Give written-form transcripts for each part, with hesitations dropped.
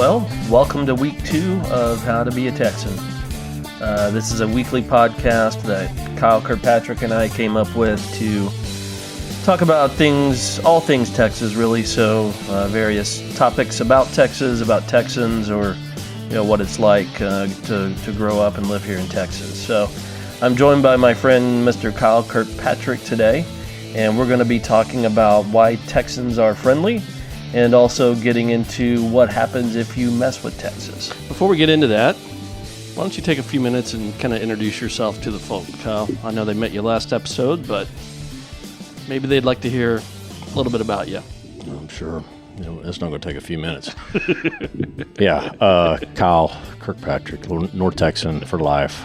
Well, welcome to week 2 of How to Be a Texan. This is a weekly podcast that Kyle Kirkpatrick and I came up with to talk about all things Texas, really. So various topics about Texas, about Texans, or what it's like to grow up and live here in Texas. So I'm joined by my friend Mr. Kyle Kirkpatrick today, and we're going to be talking about why Texans are friendly, and also getting into what happens if you mess with Texas. Before we get into that, why don't you take a few minutes and kind of introduce yourself to the folk, Kyle? I know they met you last episode, but maybe they'd like to hear a little bit about you. I'm sure. It's not going to take a few minutes. Kyle Kirkpatrick, North Texan for life.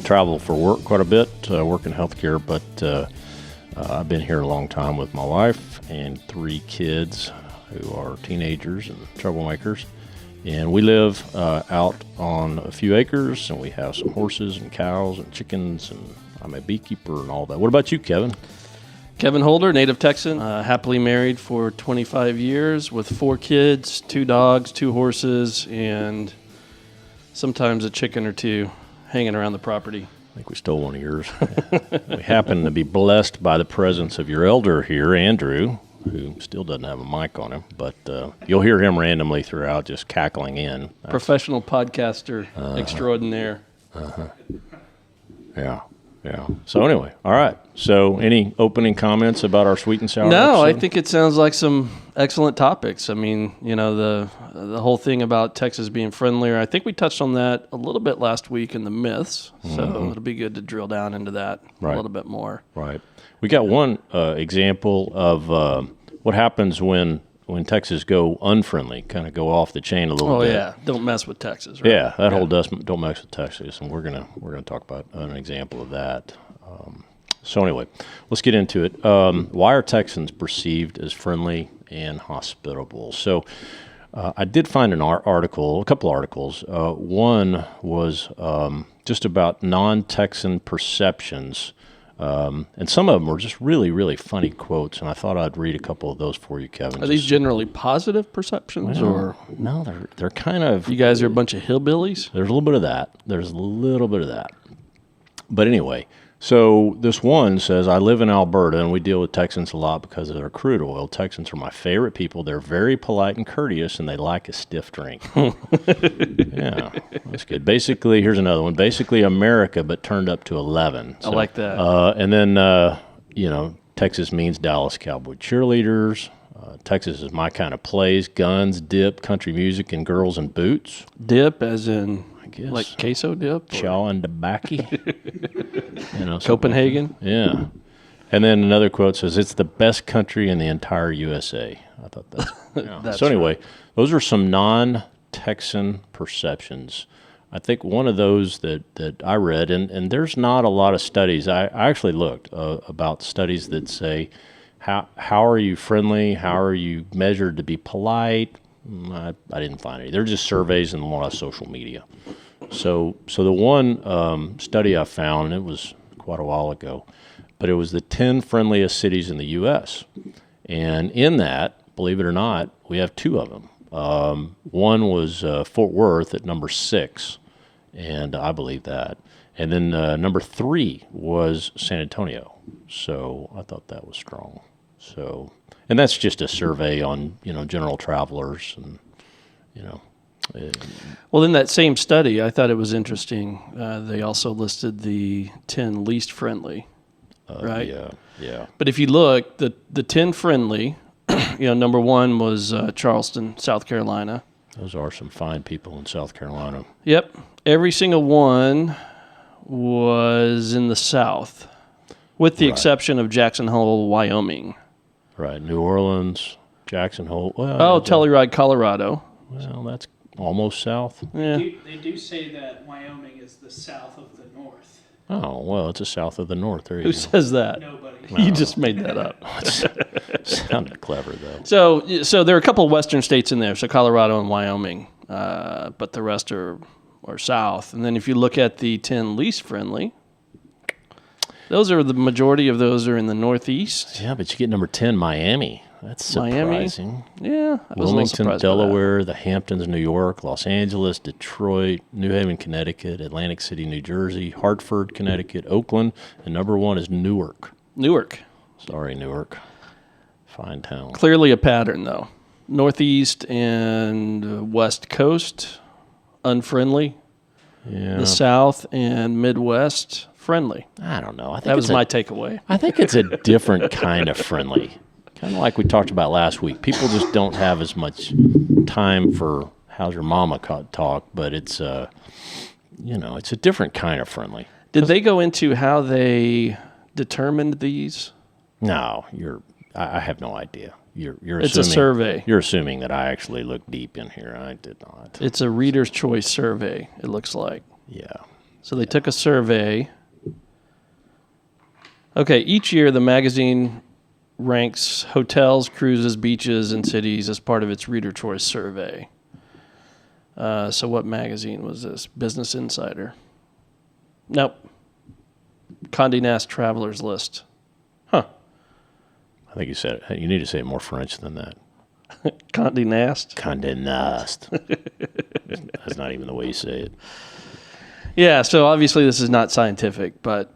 Travel for work quite a bit, work in healthcare, but I've been here a long time with my wife and 3 kids who are teenagers and troublemakers. And we live out on a few acres, and we have some horses and cows and chickens, and I'm a beekeeper and all that. What about you, Kevin? Kevin Holder, native Texan, happily married for 25 years with 4 kids, 2 dogs, 2 horses, and sometimes a chicken or 2 hanging around the property. I think we stole one of yours. We happen to be blessed by the presence of your elder here, Andrew, who still doesn't have a mic on him, but you'll hear him randomly throughout, just cackling in. Professional podcaster extraordinaire. Yeah. So anyway, all right. So any opening comments about our sweet and sour No, episode? I think it sounds like some excellent topics. I mean, the whole thing about Texas being friendlier, I think we touched on that a little bit last week in the myths, so it'll be good to drill down into that a little bit more. Right. We got one example of what happens when Texas go unfriendly, kind of go off the chain a little bit. Oh yeah, don't mess with Texas. Right? Yeah, that whole don't mess with Texas, and we're gonna talk about an example of that. So anyway, let's get into it. Why are Texans perceived as friendly and hospitable? So I did find a couple articles. One was just about non-Texan perceptions. And some of them were just really, really funny quotes, and I thought I'd read a couple of those for you, Kevin. Are these generally positive perceptions, or no? They're kind of. You guys are a bunch of hillbillies. There's a little bit of that. But anyway, so this one says, "I live in Alberta, and we deal with Texans a lot because of their crude oil. Texans are my favorite people. They're very polite and courteous, and they like a stiff drink." Yeah, that's good. Basically, here's another one. Basically, America, but turned up to 11. So, I like that. And then, Texas means Dallas Cowboy cheerleaders. Texas is my kind of place. Guns, dip, country music, and girls in boots. Dip, as in, I guess, like queso dip? Chaw and tobacco. Copenhagen? Yeah. And then another quote says, "It's the best country in the entire USA." I thought that's... Yeah. So anyway, those are some non-Texan perceptions. I think one of those that I read, and there's not a lot of studies. I actually looked about studies that say, how are you friendly? How are you measured to be polite? I didn't find any. They're just surveys and a lot of social media. So the one study I found, and it was quite a while ago, but it was the 10 friendliest cities in the U.S. And in that, believe it or not, we have 2 of them. One was Fort Worth at number 6, and I believe that. And then number 3 was San Antonio. So I thought that was strong. So, and that's just a survey on general travelers, and Well, in that same study, I thought it was interesting. They also listed the 10 least friendly, right? Yeah. But if you look, the 10 friendly, number 1 was Charleston, South Carolina. Those are some fine people in South Carolina. Yep. Every single one was in the South, with the exception of Jackson Hole, Wyoming. Right. New Orleans, Jackson Hole. Well, Telluride, Colorado. Well, that's almost south. Yeah. They do say that Wyoming is the south of the north. Oh, well, it's the south of the north. There you Who go. says that? Nobody. You just made that up. Sounded clever, though. So there are a couple of western states in there, so Colorado and Wyoming, but the rest are south. And then if you look at the 10 least friendly, the majority of those are in the Northeast. Yeah, but you get number 10, Miami. That's Miami. surprising. Yeah, I was a little Wilmington, surprised by that. Delaware, the Hamptons, New York, Los Angeles, Detroit, New Haven, Connecticut, Atlantic City, New Jersey, Hartford, Connecticut, Oakland, and number 1 is Newark. Newark. Sorry, Newark. Fine town. Clearly a pattern, though. Northeast and West Coast, unfriendly. Yeah. The South and Midwest, friendly. I don't know. I think That was it's my takeaway. I think it's a different kind of friendly. Kind of like we talked about last week. People just don't have as much time for how's your mama talk, but it's it's a different kind of friendly. Did they go into how they determined these? No, I have no idea. You're It's assuming, a survey. You're assuming that I actually looked deep in here. I did not. It's a reader's choice survey, it looks like. Yeah. So they took a survey. Okay, each year the magazine ranks hotels, cruises, beaches, and cities as part of its reader choice survey. So what magazine was this? Business Insider. Nope. Condé Nast Travelers List. Huh. I think you said it. You need to say it more French than that. Condé Nast? Condé Nast. That's not even the way you say it. Yeah, so obviously this is not scientific, but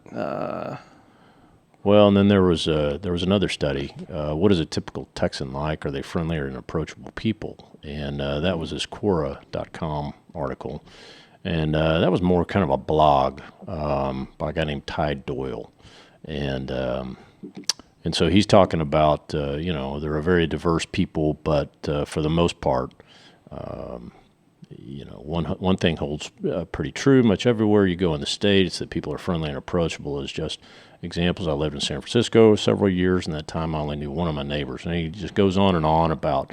Well, and then there was another study. What is a typical Texan like? Are they friendly or approachable people? And that was this Quora.com article. And that was more kind of a blog by a guy named Ty Doyle. And so he's talking about, they're a very diverse people, but for the most part, one thing holds pretty true much everywhere you go in the state. It's that people are friendly and approachable. Is just examples. I lived in San Francisco several years, and that time I only knew one of my neighbors. And he just goes on and on about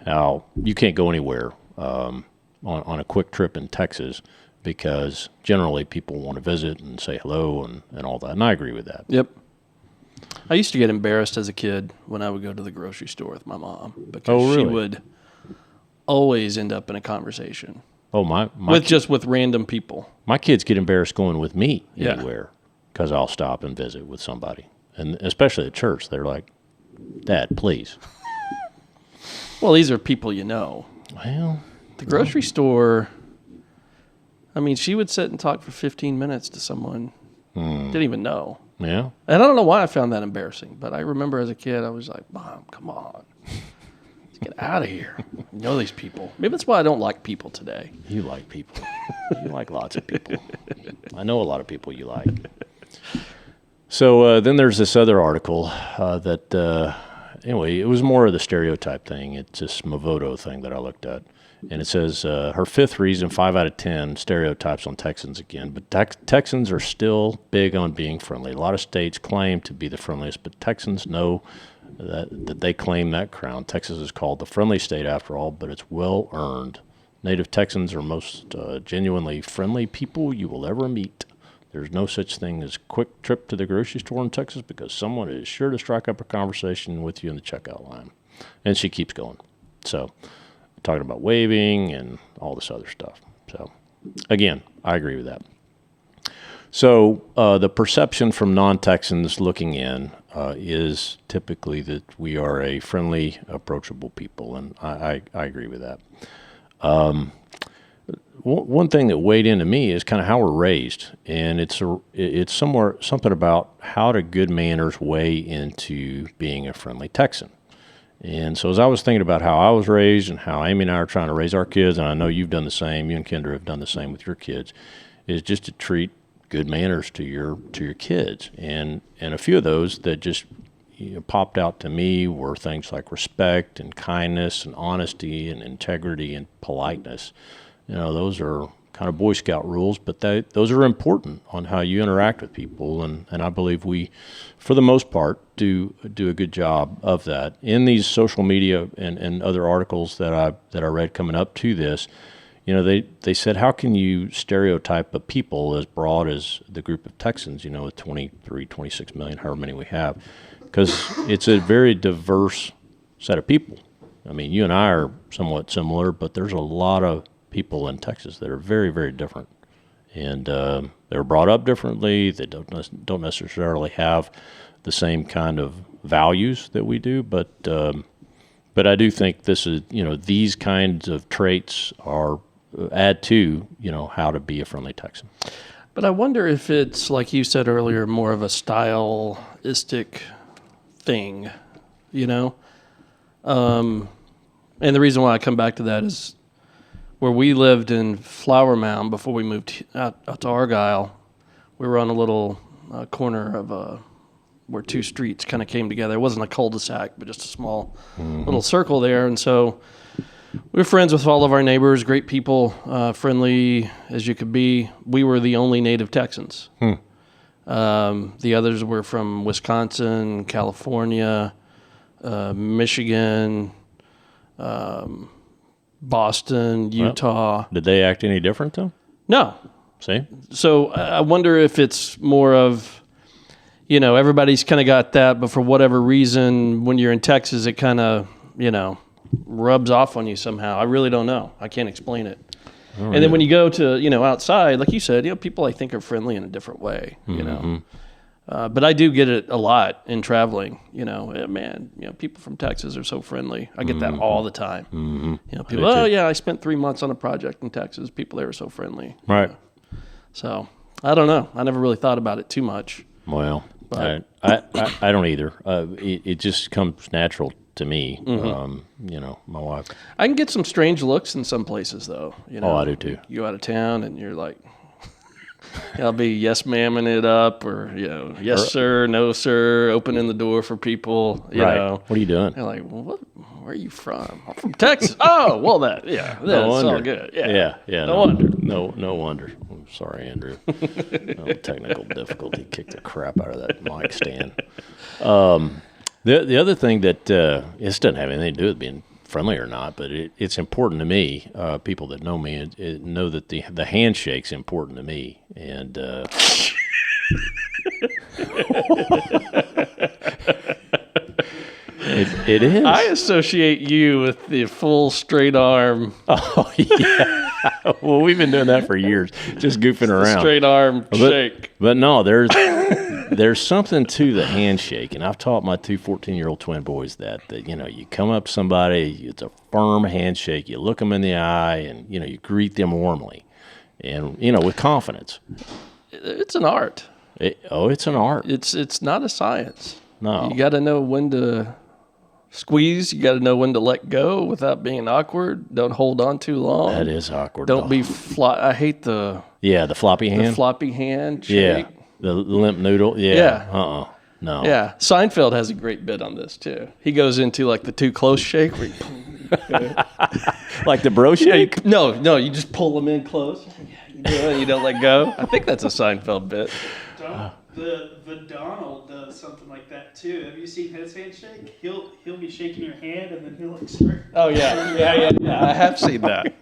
how you can't go anywhere on a quick trip in Texas because generally people want to visit and say hello and all that. And I agree with that. Yep. I used to get embarrassed as a kid when I would go to the grocery store with my mom because she would always end up in a conversation. Oh, my with random people. My kids get embarrassed going with me Yeah. anywhere because I'll stop and visit with somebody, and especially at church. They're like, "Dad, please." Well, these are people you know. Well, The grocery store, I mean, she would sit and talk for 15 minutes to someone didn't even know. yeah. And I don't know why I found that embarrassing, but I remember as a kid, I was like, Mom, come on. Let's get out of here. You know these people. Maybe that's why I don't like people today. You like people. You like lots of people. I know a lot of people you like. So then there's this other article anyway, it was more of the stereotype thing. It's this Movoto thing that I looked at. And it says, her fifth reason, 5 out of 10, stereotypes on Texans again. But Texans are still big on being friendly. A lot of states claim to be the friendliest, but Texans know that they claim that crown. Texas is called the friendly state after all, but it's well earned. Native Texans are most genuinely friendly people you will ever meet. There's no such thing as a quick trip to the grocery store in Texas because someone is sure to strike up a conversation with you in the checkout line. And she keeps going. So, talking about waving and all this other stuff. So, again, I agree with that. So, the perception from non-Texans looking in is typically that we are a friendly, approachable people, and I agree with that. One thing that weighed into me is kind of how we're raised, and it's something about how do good manners weigh into being a friendly Texan. And so as I was thinking about how I was raised and how Amy and I are trying to raise our kids, and I know you've done the same, you and Kendra have done the same with your kids, is just to treat good manners to your kids. And a few of those that just popped out to me were things like respect and kindness and honesty and integrity and politeness. Those are kind of Boy Scout rules, but those are important on how you interact with people, and I believe we, for the most part, do a good job of that. In these social media and other articles that I read coming up to this, they said, how can you stereotype a people as broad as the group of Texans, with 23, 26 million, however many we have, because it's a very diverse set of people. I mean, you and I are somewhat similar, but there's a lot of people in Texas that are very, very different, and they're brought up differently. They don't necessarily have the same kind of values that we do, but But I do think this is, these kinds of traits are add to, how to be a friendly Texan. But I wonder if it's, like you said earlier, more of a stylistic thing, And the reason why I come back to that is where we lived in Flower Mound before we moved out to Argyle, we were on a little corner of where two streets kind of came together. It wasn't a cul-de-sac, but just a small little circle there. And so we were friends with all of our neighbors, great people, friendly as you could be. We were the only native Texans. The others were from Wisconsin, California, Michigan, Boston, Utah. Well, did they act any different, though? No. See? So I wonder if it's more of, everybody's kind of got that, but for whatever reason, when you're in Texas, it kind of, rubs off on you somehow. I really don't know. I can't explain it. And then when you go to, outside, like you said, people I think are friendly in a different way, But I do get it a lot in traveling, people from Texas are so friendly. I get that all the time. People, I spent 3 months on a project in Texas. People there are so friendly. Right. So I don't know. I never really thought about it too much. Well, I don't either. It just comes natural to me. My wife. I can get some strange looks in some places, though. Oh, I do too. You go out of town and you're like, I'll be yes ma'aming it up, or yes sir, no sir, opening the door for people. You know, what are you doing? They're like, well, where are you from? I'm from Texas. Oh, well, that's all good. Yeah. No wonder. No wonder. I'm sorry, Andrew. Technical difficulty kicked the crap out of that mic stand. The other thing that this doesn't have anything to do with being friendly or not, but it's important to me. People that know me know that the handshake's important to me, and it is. I associate you with the full straight arm. Oh yeah. Well, we've been doing that for years, just goofing around. Straight arm shake. But no, there's something to the handshake, and I've taught my two 14-year-old twin boys that you come up to somebody, it's a firm handshake. You look them in the eye, and you greet them warmly, and with confidence. It's an art. It's an art. It's not a science. No, you got to know when to squeeze. You got to know when to let go without being awkward. Don't hold on too long. That is awkward. Don't be I hate the floppy hand. The floppy hand shake. Yeah, the limp noodle. Yeah. No. Yeah, Seinfeld has a great bit on this too. He goes into like the too close shake. Where like the bro shake? No, you just pull them in close. You don't let go. I think that's a Seinfeld bit. The Donald does something like that too. Have you seen his handshake? He'll be shaking your hand and then he'll like start. Oh yeah. I have seen that.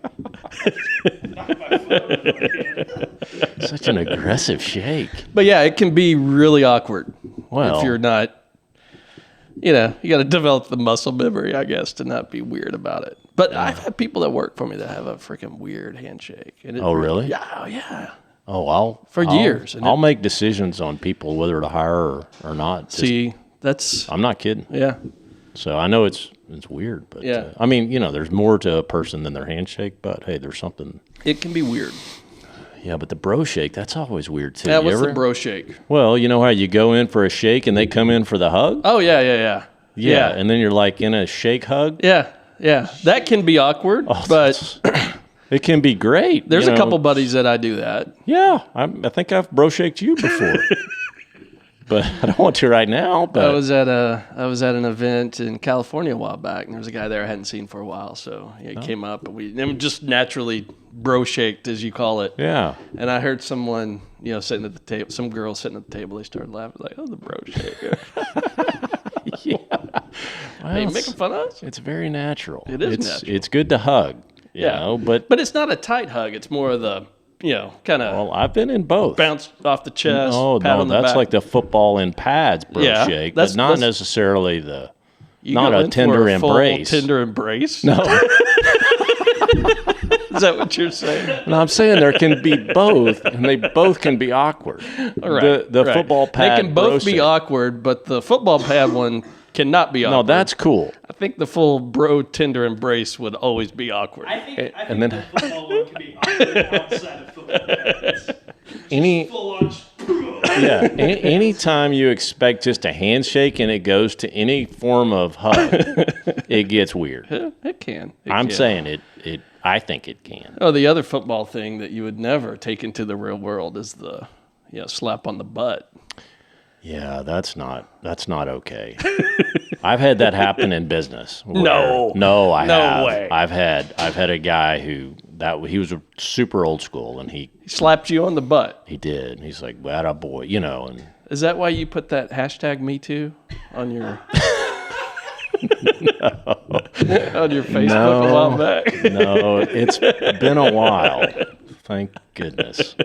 Knock my foot over my hand. Such an aggressive shake. But yeah, it can be really awkward. Well, if you're not, you got to develop the muscle memory, I guess, to not be weird about it. But I've had people that work for me that have a freaking weird handshake. And really? Yeah. Oh, years. I'll make decisions on people whether to hire or not. That's. I'm not kidding. Yeah. So I know it's weird, but yeah. There's more to a person than their handshake. But hey, there's something. It can be weird. Yeah, but the bro shake, that's always weird too. Yeah, what's the bro shake? Well, you know how you go in for a shake and they come in for the hug? Oh yeah. Yeah, and then you're like in a shake hug. Yeah. That can be awkward, but. It can be great. There's a couple buddies that I do that. Yeah, I think I've bro shaked you before, but I don't want to right now. But I was at an event in California a while back, and there was a guy there I hadn't seen for a while. So he came up, and we just naturally bro shaked, as you call it. Yeah. And I heard someone, sitting at the table, some girl sitting at the table. They started laughing like, "Oh, the bro shake." Yeah. Well, are you making fun of us? It's very natural. It is natural. It's good to hug. But it's not a tight hug. It's more of the, kind of. Well, I've been in both. Bounce off the chest. Pat on the back. That's like the football in pads bro shake, but not necessarily not a tender embrace. Tender embrace? No. Is that what you're saying? No, I'm saying there can be both, and they both can be awkward. Right. The football pad. They can both be awkward, but the football pad one cannot be awkward. No, that's cool. think the full bro tender embrace would always be awkward. I think and then- the football one can be awkward outside of football practice. Any Full on. yeah, anytime you expect just a handshake and it goes to any form of hug, it gets weird. It can. I'm saying it. I think it can. Oh, the other football thing that you would never take into the real world is the slap on the butt. Yeah, that's not okay. I've had that happen in business. No, I no have. way. I've had a guy who he was a super old school, and he slapped you on the butt. He did. And he's like, "Well, a boy," and Is that why you put that hashtag #MeToo on your on your Facebook a while back? No, it's been a while. Thank goodness.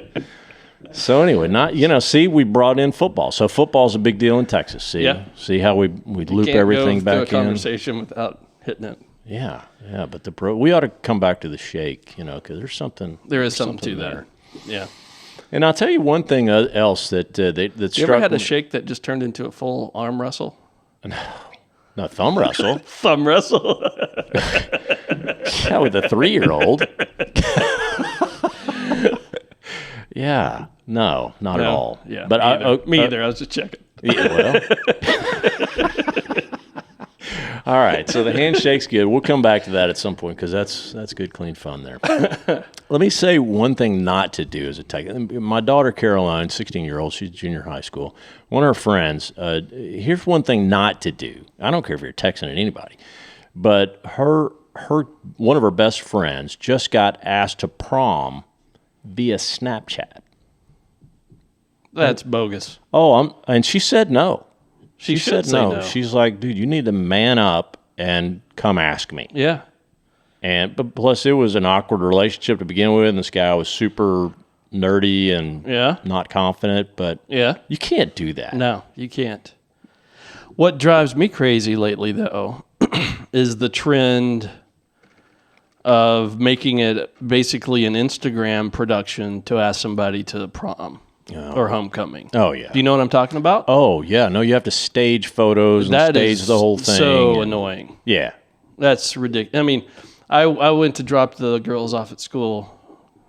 So anyway, see, we brought in football. So football's a big deal in Texas. See how we loop everything back in. Can't go through a conversation without hitting it. Yeah, but we ought to come back to the shake, because there's something. There is something to there. that. Yeah. And I'll tell you one thing else that struck. You ever had a shake that just turned into a full arm wrestle? No, thumb wrestle. Thumb wrestle. Yeah, with a 3-year-old. Yeah, no, not at all. Yeah, but me either. I was just checking. Yeah, well. All right, so the handshake's good. We'll come back to that at some point because that's good, clean fun there. Let me say one thing not to do as a Texan. My daughter Caroline, 16-year-old, she's junior high school. One of her friends. Here's one thing not to do. I don't care if you're Texan or anybody, but one of her best friends just got asked to prom via Snapchat. That's bogus. And she said no. She said no. She's like, dude, you need to man up and come ask me. Yeah. But plus, it was an awkward relationship to begin with, and this guy was super nerdy and not confident. But you can't do that. No, you can't. What drives me crazy lately, though, is the trend of making it basically an Instagram production to ask somebody to the prom. Or homecoming. Oh, yeah. Do you know what I'm talking about? Oh, yeah. No, you have to stage photos and stage the whole thing. So annoying. Yeah. That's ridiculous. I mean, I went to drop the girls off at school.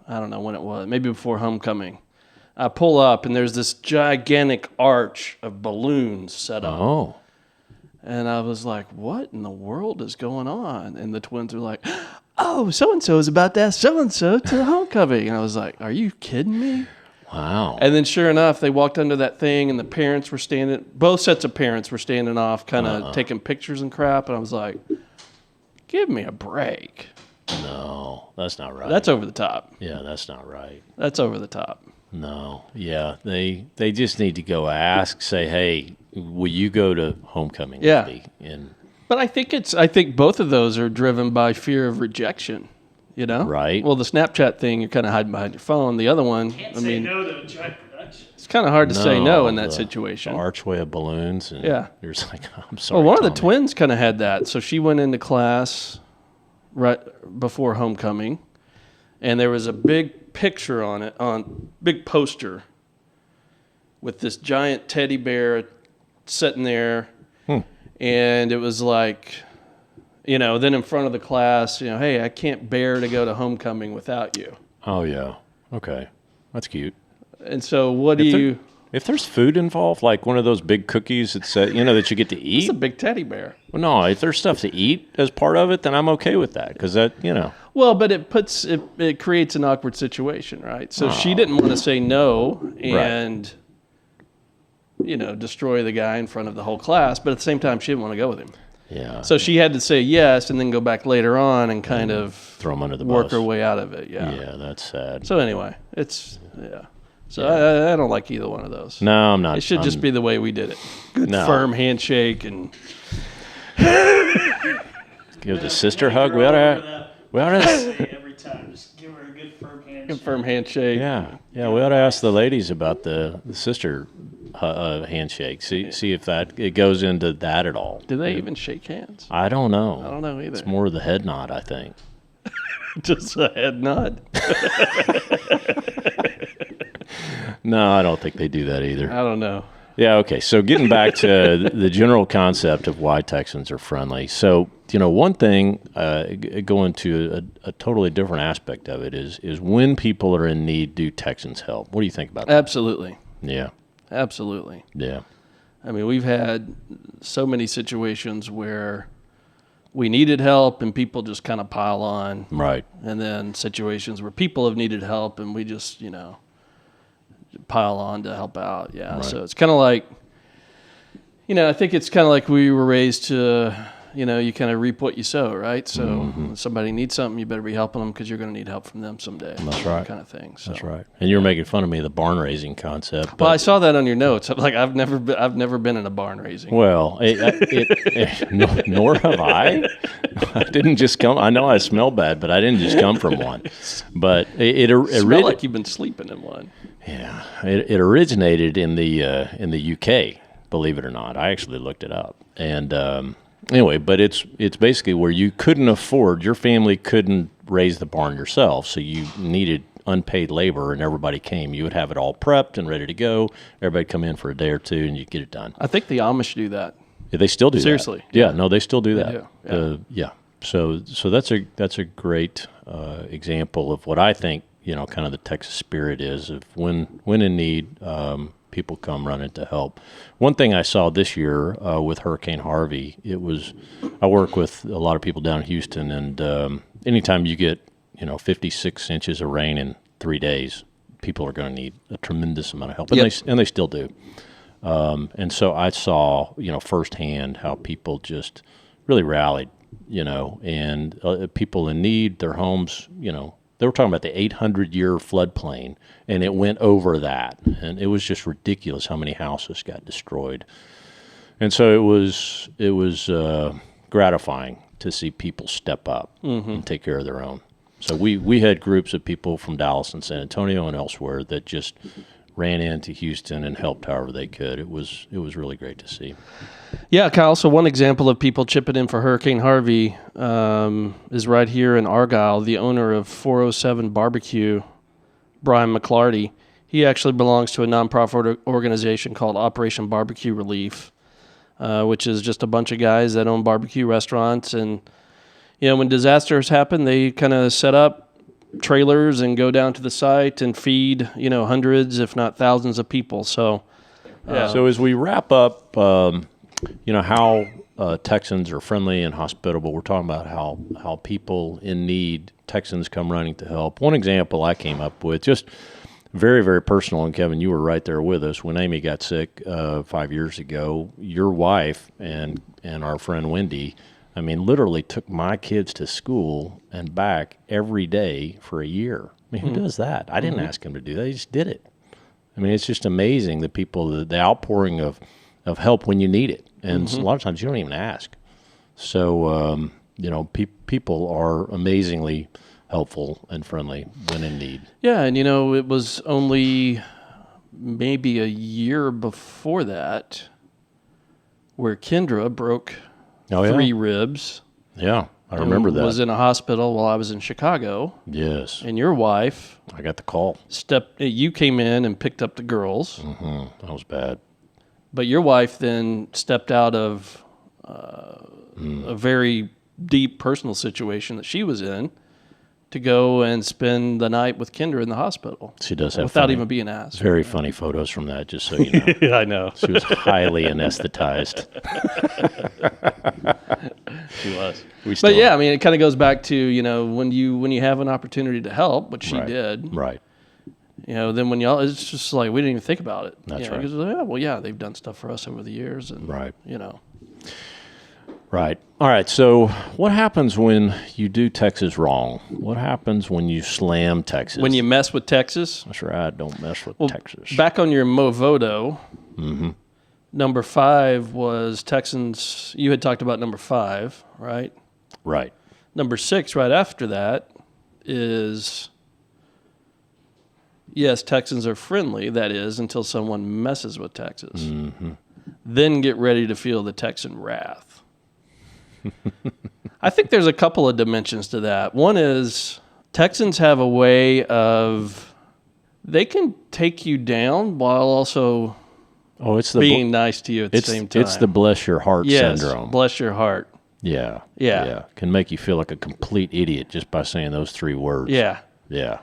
I don't know when it was. Maybe before homecoming. I pull up, and there's this gigantic arch of balloons set up. Oh. And I was like, what in the world is going on? And the twins are like, oh, so-and-so is about to ask so-and-so to the homecoming. And I was like, are you kidding me? Wow. And then sure enough, they walked under that thing, and the parents were standing, both sets of parents were standing off, kind of taking pictures and crap. And I was like, give me a break. No, that's not right. That's over the top. Yeah, that's not right. That's over the top. No. Yeah, they just need to go ask, say, hey, will you go to homecoming with me? But I think both of those are driven by fear of rejection. Right. Well, the Snapchat thing, you're kind of hiding behind your phone. The other one, Say no to a giant production. it's kind of hard to say no in that situation. The archway of balloons. And you're just like, I'm sorry. Well, one of Tommy. the twins kind of had that. So she went into class right before homecoming, and there was a big picture big poster with this giant teddy bear sitting there, and it was like, then in front of the class, hey, I can't bear to go to homecoming without you. Oh, yeah. Okay. That's cute. And so what do you... If there's food involved, like one of those big cookies that that you get to eat. It's a big teddy bear. Well, no, if there's stuff to eat as part of it, then I'm okay with that because that. Well, but it creates an awkward situation, right? So she didn't want to say no and, destroy the guy in front of the whole class, but at the same time, she didn't want to go with him. Yeah. So she had to say yes and then go back later on and kind of throw him under the work bus. her way out of it. Yeah. Yeah, that's sad. So anyway, So I don't like either one of those. No, I'm not. It should just be the way we did it. Good firm handshake and give the sister hug. We ought to every time. Just give her a good firm handshake. good firm handshake. Yeah. We ought to ask the ladies about the sister handshake. See if it goes into that at all. Do they even shake hands? I don't know. I don't know either. It's more the head nod, I think. Just a head nod. No, I don't think they do that either. I don't know. Yeah, okay. So getting back to the general concept of why Texans are friendly. So, one thing, going to a totally different aspect of it is when people are in need, do Texans help? What do you think about that? Absolutely. Yeah. Absolutely. Yeah. I mean, we've had so many situations where we needed help and people just kind of pile on. Right. And then situations where people have needed help and we just, pile on to help out. Yeah. Right. So it's kind of like, I think it's kind of like we were raised to, you kind of reap what you sow, right? So when somebody needs something, you better be helping them because you're going to need help from them someday. That's right. Kind of thing. So. That's right. And you were making fun of me, the barn raising concept. Well, I saw that on your notes. I'm like, I've never been in a barn raising. Well, nor have I. I didn't just come. I know I smell bad, but I didn't just come from one. But it smell like you've been sleeping in one. Yeah, it originated in the UK. Believe it or not, I actually looked it up. And anyway, but it's basically where you couldn't afford, your family couldn't raise the barn yourself, so you needed unpaid labor, and everybody came. You would have it all prepped and ready to go. Everybody come in for a day or two, and you get it done. I think the Amish do that. Yeah, they still do Seriously. that. Yeah, no, they still do that. They do. Yeah. So that's a great example of what I think, kind of the Texas spirit is of when in need, people come running to help. One thing I saw this year with Hurricane Harvey, I work with a lot of people down in Houston, and anytime you get 56 inches of rain in 3 days, people are going to need a tremendous amount of help, and they still do. And so I saw firsthand how people just really rallied, and people in need, their homes, they were talking about the 800-year floodplain, and it went over that. And it was just ridiculous how many houses got destroyed. And so it was gratifying to see people step up and take care of their own. So we had groups of people from Dallas and San Antonio and elsewhere that just ran into Houston and helped however they could. It was really great to see. Yeah, Kyle, so one example of people chipping in for Hurricane Harvey is right here in Argyle. The owner of 407 Barbecue, Brian McClarty, he actually belongs to a nonprofit organization called Operation Barbecue Relief, which is just a bunch of guys that own barbecue restaurants. And, when disasters happen, they kind of set up trailers and go down to the site and feed, hundreds, if not thousands of people. So, So as we wrap up, how Texans are friendly and hospitable, we're talking about how people in need, Texans come running to help. One example I came up with, just very, very personal, and Kevin, you were right there with us when Amy got sick 5 years ago. Your wife and our friend Wendy, literally took my kids to school and back every day for a year. Who does that? I didn't ask them to do that. They just did it. It's just amazing the outpouring of help when you need it. And a lot of times you don't even ask. So, people are amazingly helpful and friendly when in need. Yeah, and it was only maybe a year before that where Kendra broke 3 ribs. Yeah, I remember that. Was in a hospital while I was in Chicago. Yes. And your wife... I got the call. You came in and picked up the girls. That was bad. But your wife then stepped out of a very deep personal situation that she was in to go and spend the night with Kendra in the hospital. She does have without even being asked. Very funny photos from that, just so you know. I know. She was highly anesthetized. She was. But yeah, it kind of goes back to, when you have an opportunity to help, which she did. Right. Then when it's just like, we didn't even think about it. That's right. Because, they've done stuff for us over the years. And, right. Right. All right. So what happens when you do Texas wrong? What happens when you slam Texas? When you mess with Texas? That's right. Don't mess with Texas. Back on your Movoto, number 5 was Texans. You had talked about number 5, right? Right. Number 6 right after that is, yes, Texans are friendly, that is, until someone messes with Texas. Then get ready to feel the Texan wrath. I think there's a couple of dimensions to that. One is Texans have a way of, they can take you down while also Oh, it's the being nice to you at the same time. It's the bless your heart syndrome. Yes, bless your heart. Yeah. Yeah. Can make you feel like a complete idiot just by saying those 3 words. Yeah. Yeah.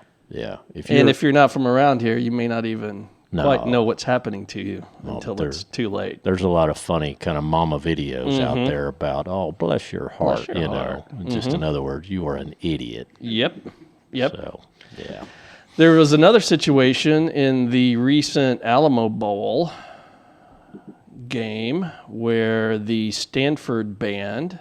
If you're not from around here, you may not even quite know what's happening to you until it's too late. There's a lot of funny kind of mama videos out there about, oh, bless your heart, know. Just in other words, you are an idiot. Yep. So, yeah. There was another situation in the recent Alamo Bowl game where the Stanford band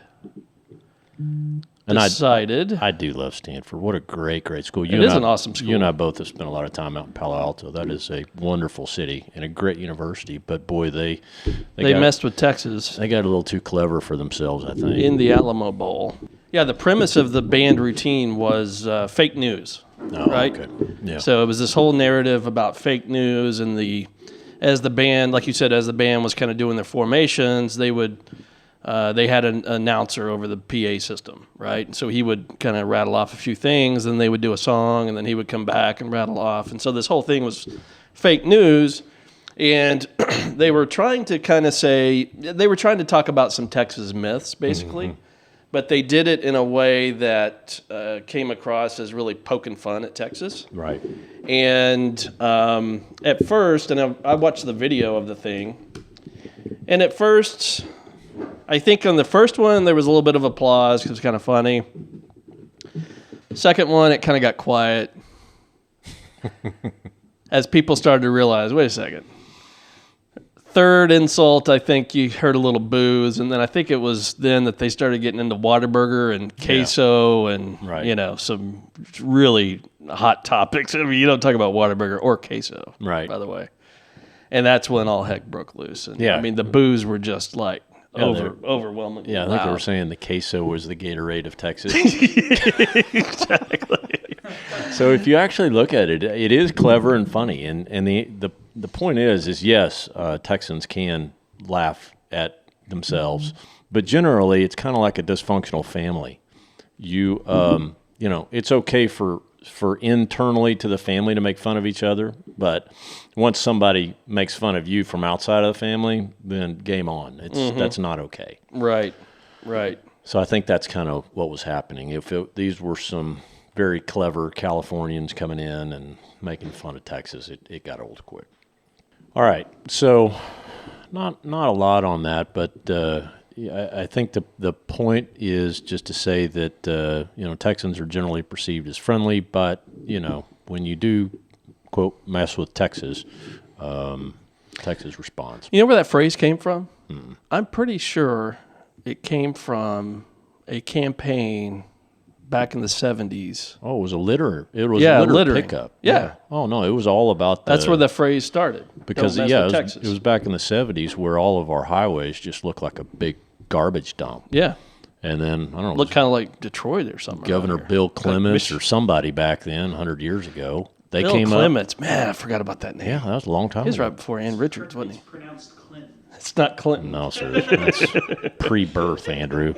decided. I do love Stanford. What a great school. It is an awesome school. You and I both have spent a lot of time out in Palo Alto. That is a wonderful city and a great university. But boy, they messed with Texas. They got a little too clever for themselves, I think. In the Alamo Bowl. Yeah, the premise of the band routine was fake news, right? Okay. Yeah. So it was this whole narrative about fake news, and as the band, like you said, as the band was kind of doing their formations, they had an announcer over the PA system, right? And so he would kind of rattle off a few things, and they would do a song, and then he would come back and rattle off. And so this whole thing was fake news, and they were trying to talk about some Texas myths, basically. But they did it in a way that came across as really poking fun at Texas. Right. And at first, and I watched the video of the thing, and at first, I think on the first one, there was a little bit of applause because it was kind of funny. Second one, it kind of got quiet as people started to realize, wait a second. Third insult, I think you heard a little booze, and then I think it was then that they started getting into Whataburger and queso and, some really hot topics. I mean, you don't talk about Whataburger or queso, by the way. And that's when all heck broke loose. And, I mean, the boos were just like overwhelming. Yeah, I think they were saying the queso was the Gatorade of Texas. Exactly. So if you actually look at it, it is clever and funny. And the point is yes, Texans can laugh at themselves, but generally it's kind of like a dysfunctional family. It's okay for internally to the family to make fun of each other, but once somebody makes fun of you from outside of the family, then game on. That's not okay. Right. So I think that's kind of what was happening. These were some very clever Californians coming in and making fun of Texas, it got old quick. All right, so not a lot on that, but I think the point is just to say that Texans are generally perceived as friendly, but when you do quote mess with Texas, Texas responds. You know where that phrase came from? I'm pretty sure it came from a campaign back in the 70s. Oh, it was a litter. It was a litter pickup. Yeah. Oh no, it was all about that's where the phrase started. Because it was back in the 70s where all of our highways just looked like a big garbage dump. Yeah. And then I don't know. Looked kind of like Detroit or something. Governor Bill Clements or somebody back then, 100 years ago. Bill Clements. Man, I forgot about that name. Yeah, that was a long time ago. He was right before Ann Richards, wasn't he? It's pronounced Clinton. It's not Clinton. No, sir. It's pre-birth, Andrew.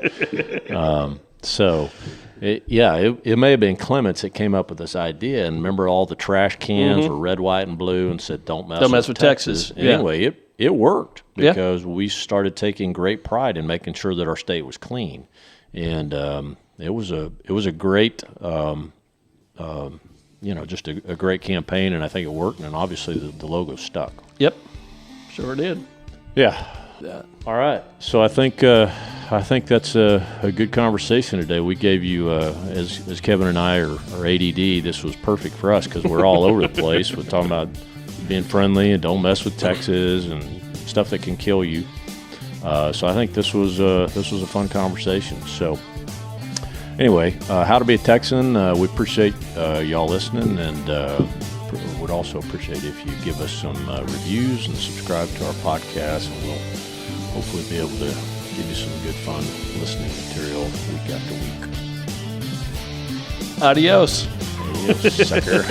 It may have been Clements that came up with this idea. And remember, all the trash cans were red, white, and blue, and said, "Don't mess with Texas." And anyway, it worked because we started taking great pride in making sure that our state was clean, and it was a great, just a great campaign, and I think it worked. And obviously, the logo stuck. Yep, sure did. Yeah. All right. So I think that's a good conversation today. We gave you, as Kevin and I are ADD, this was perfect for us because we're all over the place. We're talking about being friendly and don't mess with Texas and stuff that can kill you. So I think this was a fun conversation. So anyway, How to Be a Texan. We appreciate y'all listening, and would also appreciate if you give us some reviews and subscribe to our podcast, and we'll hopefully be able to give you some good fun listening material week after week. Adios. Adios, sucker.